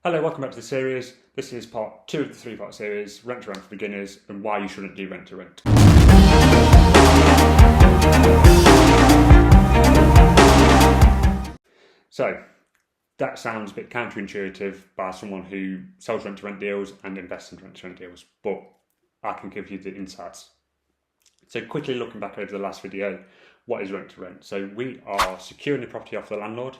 Hello, welcome back to the series. This is part 2 of the 3-part series, Rent to Rent for Beginners and why you shouldn't do rent to rent. So, that sounds a bit counterintuitive by someone who sells rent to rent deals and invests in rent to rent deals, but I can give you the insights. So quickly looking back over the last video, what is rent to rent? So we are securing the property off the landlord,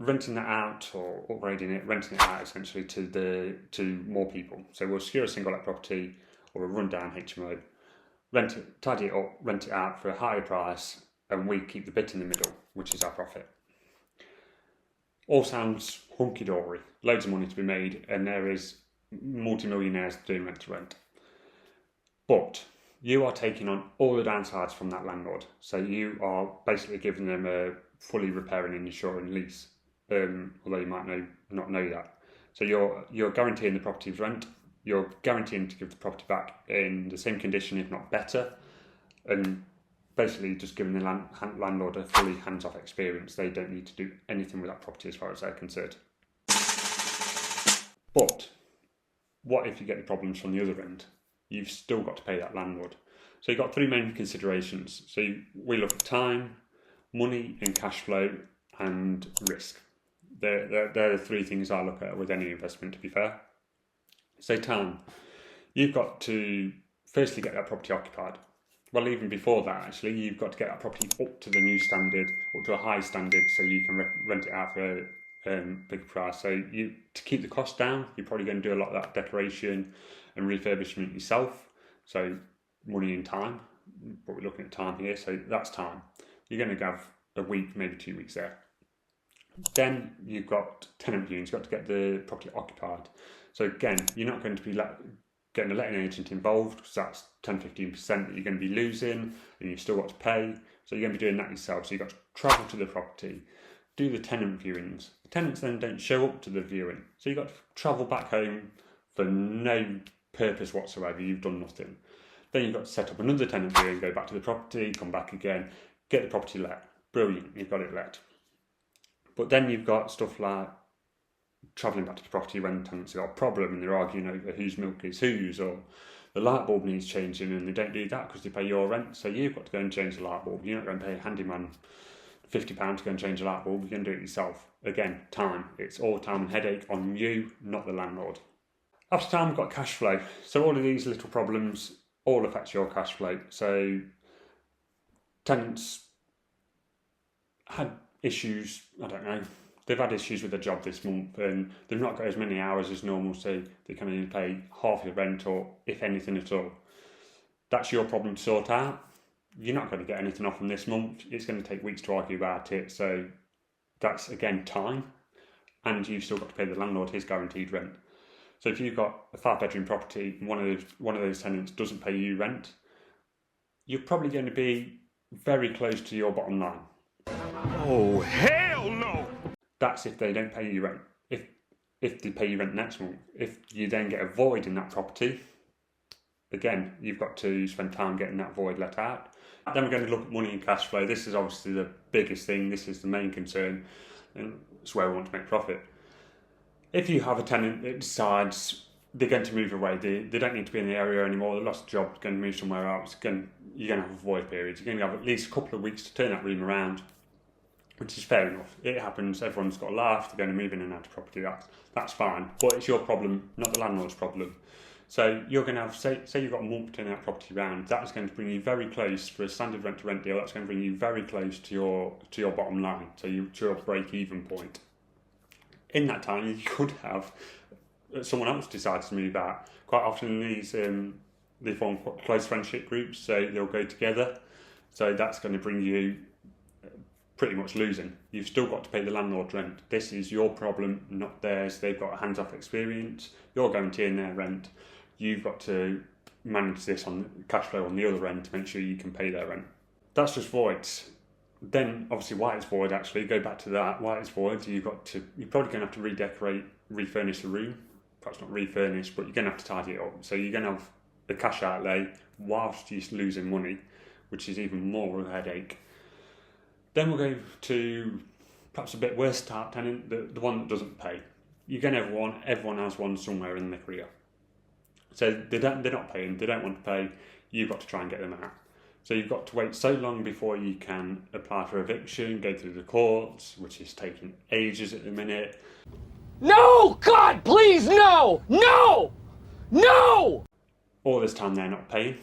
renting that out or upgrading it, renting it out essentially to more people. So we'll secure a single let property or a rundown HMO, rent it, tidy it up, rent it out for a higher price, and we keep the bit in the middle, which is our profit. All sounds hunky-dory, loads of money to be made, and there is multi-millionaires doing rent to rent. But you are taking on all the downsides from that landlord. So you are basically giving them a fully repairing and insuring lease. Although you might not know that. So you're guaranteeing the property's rent, you're guaranteeing to give the property back in the same condition, if not better, and basically just giving the landlord a fully hands-off experience. They don't need to do anything with that property as far as they're concerned. But what if you get the problems from the other end? You've still got to pay that landlord. So you've got 3 main considerations. So we look at time, money and cash flow, and risk. They're the 3 things I look at with any investment, to be fair. So time. You've got to firstly get that property occupied. Well, even before that, actually, you've got to get that property up to the new standard, up to a high standard, so you can rent it out for a big price. So to keep the cost down, you're probably going to do a lot of that decoration and refurbishment yourself. So money and time, but we're looking at time here, so that's time. You're going to have a week, maybe 2 weeks there. Then you've got tenant viewings, you've got to get the property occupied. So again, you're not going to be getting a letting agent involved, because that's 10-15% that you're going to be losing, and you've still got to pay. So you're going to be doing that yourself. So you've got to travel to the property, do the tenant viewings. The tenants then don't show up to the viewing. So you've got to travel back home for no purpose whatsoever. You've done nothing. Then you've got to set up another tenant viewing, go back to the property, come back again, get the property let. Brilliant, you've got it let. But then you've got stuff like travelling back to the property when tenants have got a problem and they're arguing over whose milk is whose, or the light bulb needs changing and they don't do that because they pay your rent. So you've got to go and change the light bulb. You're not going to pay a handyman £50 to go and change a light bulb. You're going to do it yourself. Again, time. It's all time and headache on you, not the landlord. After time, we've got cash flow. So all of these little problems all affect your cash flow. So tenants had issues, I don't know, they've had issues with their job this month and they've not got as many hours as normal, so they can only pay half your rent, or if anything at all. That's your problem to sort out. You're not going to get anything off them this month. It's going to take weeks to argue about it, so that's again time, and you've still got to pay the landlord his guaranteed rent. So if you've got a 5-bedroom property and one of those tenants doesn't pay you rent, you're probably going to be very close to your bottom line. Oh, hell no! That's if they don't pay you rent. If they pay you rent next month, if you then get a void in that property, again, you've got to spend time getting that void let out. Then we're going to look at money and cash flow. This is obviously the biggest thing. This is the main concern, and it's where we want to make profit. If you have a tenant that decides they're going to move away, they don't need to be in the area anymore, they lost a job, going to move somewhere else, you're going to have a void period. You're going to have at least a couple of weeks to turn that room around, which is fair enough. It happens, everyone's got a life, they're going to move in and out of property, that's fine. But it's your problem, not the landlord's problem. So you're going to have, say you've got a month to turn that property around, that's going to bring you very close, for a standard rent to rent deal, that's going to bring you very close to your bottom line, to your break-even point. In that time, you could have someone else decide to move out. Quite often they form close friendship groups, so they'll go together. So that's going to bring you pretty much losing. You've still got to pay the landlord rent. This is your problem, not theirs. They've got a hands-off experience. You're guaranteeing their rent. You've got to manage this on cash flow on the other end to make sure you can pay their rent. That's just voids. Then, obviously, why it's void, actually, go back to that. Why it's void, you're probably going to have to redecorate, refurnish the room. Perhaps not refurnish, but you're going to have to tidy it up. So you're going to have the cash outlay whilst you're losing money, which is even more of a headache. Then we'll go to perhaps a bit worse type tenant, the one that doesn't pay. you're going to have one. Everyone has one somewhere in their career. So they're not paying. They don't want to pay. You've got to try and get them out. So you've got to wait so long before you can apply for eviction, go through the courts, which is taking ages at the minute. No! God, please, no! No! No! All this time they're not paying.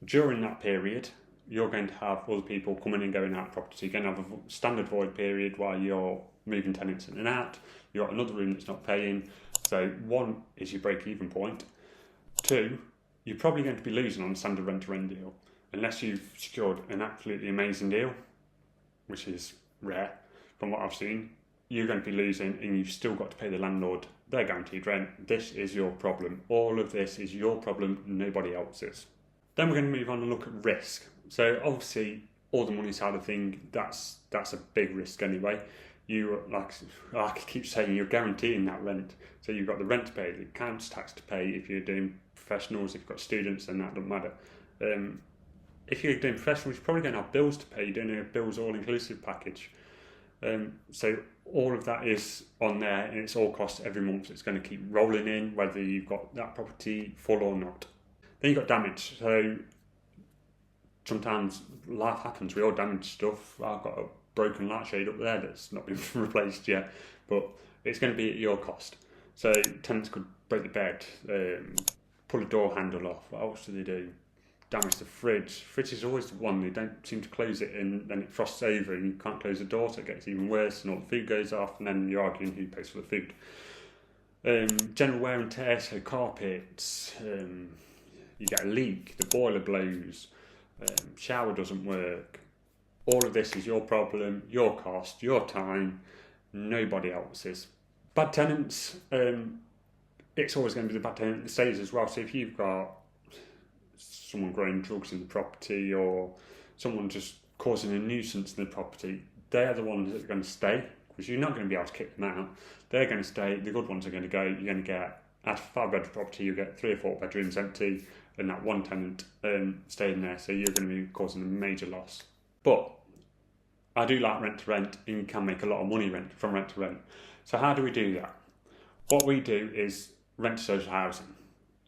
During that period, you're going to have other people coming and going out of property. So you're going to have a standard void period while you're moving tenants in and out. You've got another room that's not paying. So one is your break-even point. Two, you're probably going to be losing on a standard rent-to-rent deal unless you've secured an absolutely amazing deal, which is rare from what I've seen. You're going to be losing and you've still got to pay the landlord their guaranteed rent. This is your problem. All of this is your problem, nobody else's. Then we're going to move on and look at risk. So obviously, all the money side of thing, that's a big risk anyway. You, like I keep saying, you're guaranteeing that rent. So you've got the rent to pay, the council tax to pay. If you're doing professionals, if you've got students, then that doesn't matter. If you're doing professionals, you're probably going to have bills to pay. You're doing a bills all-inclusive package. So all of that is on there, and it's all cost every month. It's going to keep rolling in, whether you've got that property full or not. Then you've got damage. So sometimes life happens. We all damage stuff. I've got a broken light shade up there that's not been replaced yet, but it's going to be at your cost. So tenants could break the bed, pull a door handle off. What else do they do? Damage the fridge. Fridge is always the one, they don't seem to close it and then it frosts over and you can't close the door, so it gets even worse and all the food goes off and then you're arguing who pays for the food. General wear and tear, so carpets, you get a leak, the boiler blows, shower doesn't work. All of this is your problem, your cost, your time, nobody else's. Bad tenants, it's always going to be the bad tenant that stays as well. So if you've got someone growing drugs in the property or someone just causing a nuisance in the property, they're the ones that are going to stay because you're not going to be able to kick them out. They're going to stay, the good ones are going to go. You're going to get, at a 5-bedroom property, you'll get 3 or 4 bedrooms empty and that one tenant staying there, so you're going to be causing a major loss. But I do like rent to rent, and you can make a lot of money from rent to rent. So how do we do that? What we do is rent to social housing.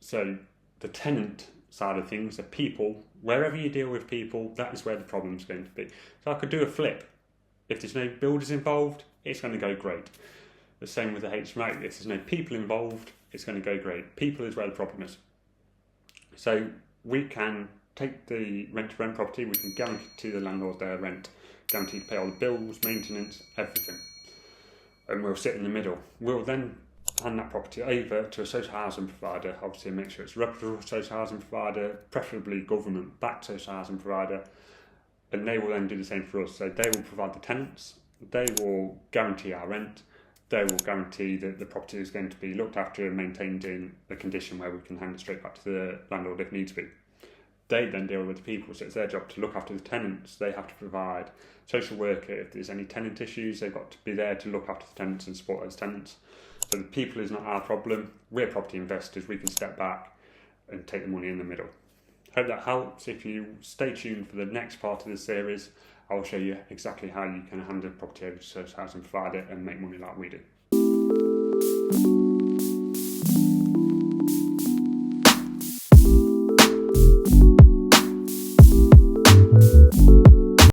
So the tenant side of things, the people, wherever you deal with people, that is where the problem's going to be. So I could do a flip. If there's no builders involved, it's going to go great. The same with the HMO. If there's no people involved, it's going to go great. People is where the problem is. So we can take the rent-to-rent property, we can guarantee the landlord their rent, guarantee to pay all the bills, maintenance, everything. And we'll sit in the middle. We'll then hand that property over to a social housing provider, obviously make sure it's a reputable social housing provider, preferably government-backed social housing provider, and they will then do the same for us. So they will provide the tenants, they will guarantee our rent, they will guarantee that the property is going to be looked after and maintained in a condition where we can hand it straight back to the landlord if needs be. They then deal with the people, so it's their job to look after the tenants. They have to provide social worker. If there's any tenant issues, they've got to be there to look after the tenants and support those tenants. So the people is not our problem. We're property investors. We can step back and take the money in the middle. Hope that helps. If you stay tuned for the next part of the series, I will show you exactly how you can hand a property over to a social housing provider and make money like we do.